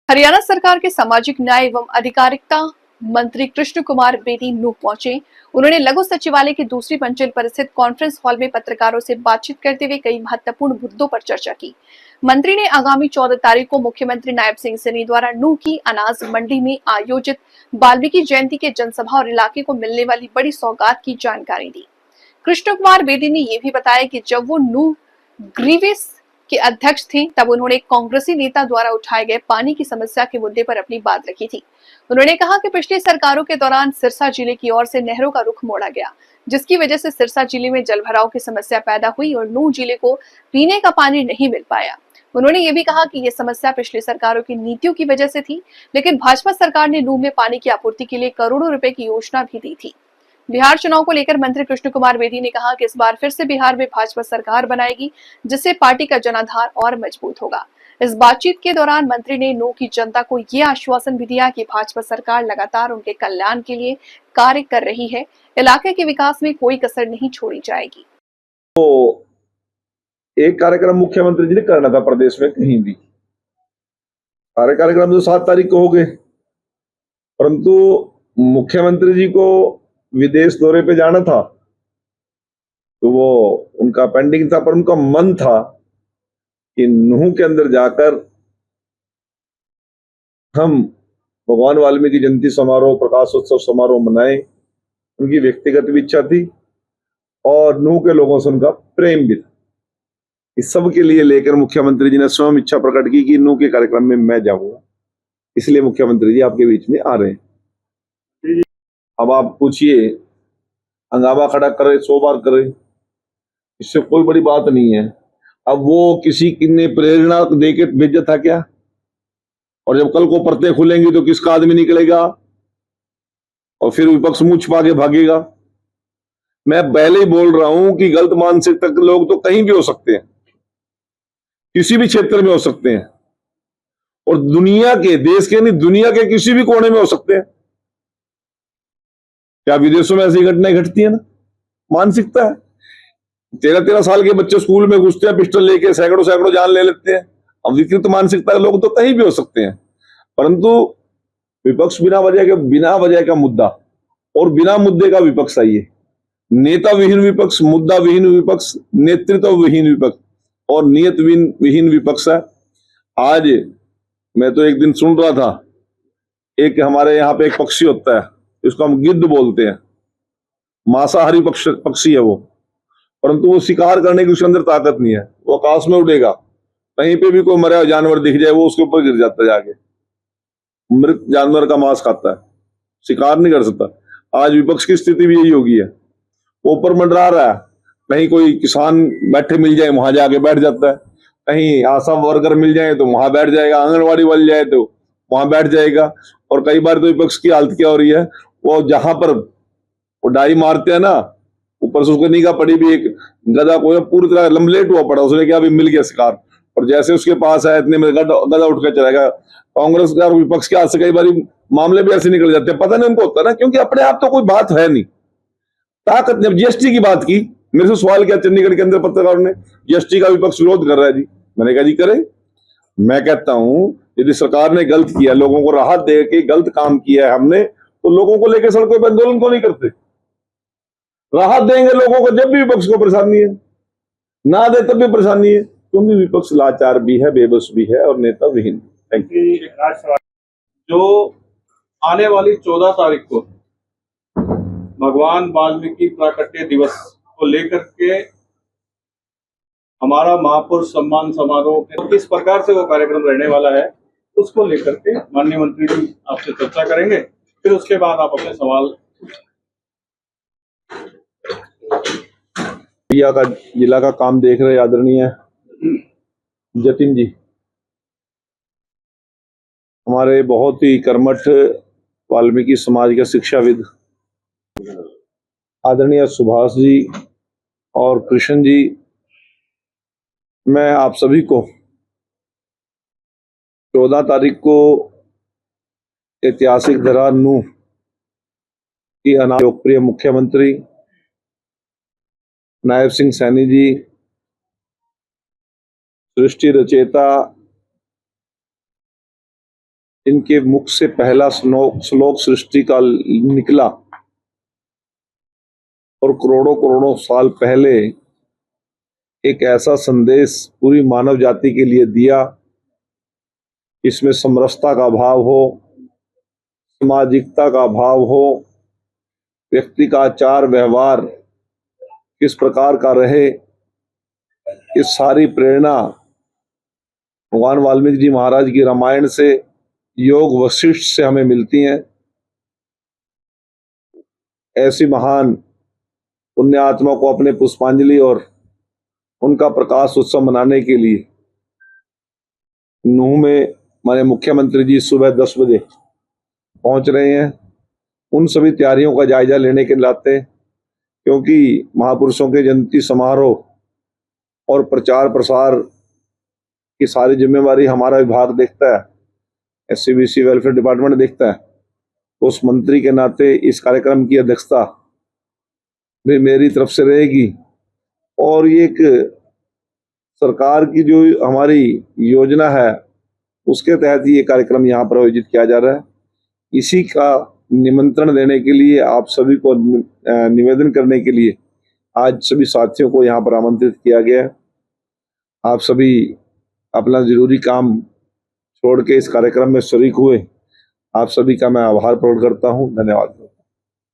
हरियाणा सरकार के सामाजिक न्याय एवं अधिकारिता मंत्री कृष्ण कुमार बेदी नूह पहुंचे। उन्होंने लघु सचिवालय की दूसरी मंजिल पर स्थित कॉन्फ्रेंस हॉल में पत्रकारों से बातचीत करते हुए कई महत्वपूर्ण मुद्दों पर चर्चा की। मंत्री ने आगामी 14 तारीख को मुख्यमंत्री नायब सिंह सैनी द्वारा नूह की अनाज मंडी में आयोजित वाल्मीकि जयंती के जनसभा और इलाके को मिलने वाली बड़ी सौगात की जानकारी दी। कृष्ण कुमार बेदी ने यह भी बताया कि जब वो नूह ग्रीवेस के अध्यक्ष थे तब उन्होंने कांग्रेसी नेता द्वारा उठाए गए पानी की समस्या के मुद्दे पर अपनी बात रखी थी। उन्होंने कहा कि पिछली सरकारों के दौरान सिरसा जिले की ओर से नहरों का रुख मोड़ा गया, जिसकी वजह से सिरसा जिले में जलभराव की समस्या पैदा हुई और नूह जिले को पीने का पानी नहीं मिल पाया। उन्होंने ये भी कहा कि यह समस्या पिछली सरकारों की नीतियों की वजह से थी, लेकिन भाजपा सरकार ने नूह में पानी की आपूर्ति के लिए करोड़ों रुपए की योजना भी दी थी। बिहार चुनाव को लेकर मंत्री कृष्ण कुमार बेदी ने कहा कि इस बार फिर से बिहार में भाजपा सरकार बनाएगी, जिससे पार्टी का जनाधार और मजबूत होगा। इस बातचीत के दौरान मंत्री ने नूह की जनता को यह आश्वासन भी दिया कि भाजपा सरकार लगातार उनके कल्याण के लिए कार्य कर रही है, इलाके के विकास में कोई कसर नहीं छोड़ी जाएगी। तो एक कार्यक्रम मुख्यमंत्री जी ने करना था प्रदेश में कहीं भी। सारे कार्यक्रम तो 7 तारीख को हो गए, परंतु मुख्यमंत्री जी को विदेश दौरे पे जाना था, तो वो उनका पेंडिंग था, पर उनका मन था कि नूह के अंदर जाकर हम भगवान वाल्मीकि जयंती समारोह, प्रकाशोत्सव समारोह मनाएं। उनकी व्यक्तिगत भी इच्छा थी और नूह के लोगों से उनका प्रेम भी था। इस सब के लिए लेकर मुख्यमंत्री जी ने स्वयं इच्छा प्रकट की कि नूह के कार्यक्रम में मैं जाऊंगा, इसलिए मुख्यमंत्री जी आपके बीच में आ रहे हैं। अब आप पूछिए, हंगामा खड़ा करे 100 बार करे, इससे कोई बड़ी बात नहीं है। अब वो किसी ने प्रेरणा देके भेजा था क्या? और जब कल को परतें खुलेंगी तो किसका आदमी निकलेगा और फिर विपक्ष मुंह छुपा के भागेगा? मैं पहले ही बोल रहा हूं कि गलत मानसिकता के लोग तो कहीं भी हो सकते हैं, किसी भी क्षेत्र में हो सकते हैं, और दुनिया के, देश के नहीं, दुनिया के किसी भी कोने में हो सकते हैं। क्या विदेशों में ऐसी घटनाएं घटती है ना? मानसिकता है। 13-13 साल के बच्चे स्कूल में घुसते हैं, पिस्टल लेके सैकड़ों सैकड़ों जान ले लेते हैं। अब विकृत मानसिकता के लोग तो कहीं भी हो सकते हैं, परंतु विपक्ष बिना वजह का मुद्दा और बिना मुद्दे का विपक्ष चाहिए। नेता विहीन विपक्ष, मुद्दा विहीन विपक्ष, नेतृत्व विहीन विपक्ष और नियत विहीन विपक्ष है। आज मैं तो एक दिन सुन रहा था, एक हमारे यहाँ पे एक पक्षी होता है, इसको हम गिद्ध बोलते हैं, मांसाहारी पक्षी है वो, परंतु वो शिकार करने की उसके अंदर ताकत नहीं है। वो आकाश में उड़ेगा, कहीं पे भी कोई मरा जानवर दिख जाए वो उसके ऊपर गिर जाता है, जाके मृत जानवर का मांस खाता है, शिकार नहीं कर सकता। आज विपक्ष की स्थिति भी यही होगी है। वो ऊपर मंडरा रहा है, कहीं कोई किसान बैठे मिल जाए वहां जाके बैठ जाता है, कहीं आशा वर्कर मिल जाए तो वहां बैठ जाएगा, आंगनबाड़ी मिल जाए तो वहां बैठ जाएगा। और कई बार तो विपक्ष की हालत क्या हो रही है, वो जहां पर वो डाई मारते हैं ना, ऊपर से उसको निगाह पड़ी भी, एक गधा को पूरी तरह लम्बलेट हुआ पड़ा, उसने क्या अभी मिल गया शिकार, और जैसे उसके पास है इतने में गधा उठ कर चलेगा। कांग्रेस का और विपक्ष के हाथ से कई बार मामले भी ऐसे निकल जाते हैं, पता नहीं उनको होता ना, क्योंकि अपने आप तो कोई बात है नहीं। ताकत ने जीएसटी की बात की, मेरे से सवाल किया चंडीगढ़ के अंदर पत्रकारों ने, जीएसटी का विपक्ष विरोध कर रहा है जी। मैंने कहा जी करे, मैं कहता हूं यदि सरकार ने गलत किया, लोगों को राहत दे के गलत काम किया है हमने, तो लोगों को लेकर सड़कों पर आंदोलन को नहीं करते? राहत देंगे लोगों को जब भी विपक्ष को परेशानी है, ना दे तब भी परेशानी है, क्योंकि विपक्ष लाचार भी है, बेबस भी है और नेता विहीन। Thank you. जो आने वाली 14 तारीख को भगवान वाल्मीकि प्राकट्य दिवस को लेकर के हमारा महापुरुष सम्मान समारोह किस प्रकार से वो कार्यक्रम रहने वाला है, उसको लेकर के माननीय मंत्री जी आपसे चर्चा करेंगे। फिर उसके बाद आप अपने सवाल का जिला का काम देख रहे आदरणीय जतिन जी, हमारे बहुत ही कर्मठ वाल्मीकि समाज के शिक्षाविद आदरणीय सुभाष जी और कृष्ण जी, मैं आप सभी को 14 तारीख को ऐतिहासिक धरा नूह की अनाज लोकप्रिय मुख्यमंत्री नायब सिंह सैनी जी, सृष्टि रचेता इनके मुख से पहला श्लोक सृष्टि का निकला और करोड़ों करोड़ों साल पहले एक ऐसा संदेश पूरी मानव जाति के लिए दिया, इसमें समरसता का भाव हो, सामाजिकता का भाव हो, व्यक्ति का आचार व्यवहार किस प्रकार का रहे, ये सारी प्रेरणा भगवान वाल्मीकि जी महाराज की रामायण से, योग वशिष्ठ से हमें मिलती हैं। ऐसी महान पुण्य आत्मा को अपने पुष्पांजलि और उनका प्रकाश उत्सव मनाने के लिए नूह में हमारे मुख्यमंत्री जी सुबह 10 बजे पहुंच रहे हैं। उन सभी तैयारियों का जायजा लेने के नाते, क्योंकि महापुरुषों के जयंती समारोह और प्रचार प्रसार की सारी जिम्मेवारी हमारा विभाग देखता है, SCBC वेलफेयर डिपार्टमेंट देखता है, तो उस मंत्री के नाते इस कार्यक्रम की अध्यक्षता भी मेरी तरफ से रहेगी। और ये एक सरकार की जो हमारी योजना है उसके तहत ये कार्यक्रम यहाँ पर आयोजित किया जा रहा है। इसी का निमंत्रण देने के लिए, आप सभी को निवेदन करने के लिए आज सभी साथियों को यहाँ पर आमंत्रित किया गया है। आप सभी अपना जरूरी काम छोड़ के इस कार्यक्रम में शरीक हुए, आप सभी का मैं आभार प्रकट करता हूँ। धन्यवाद।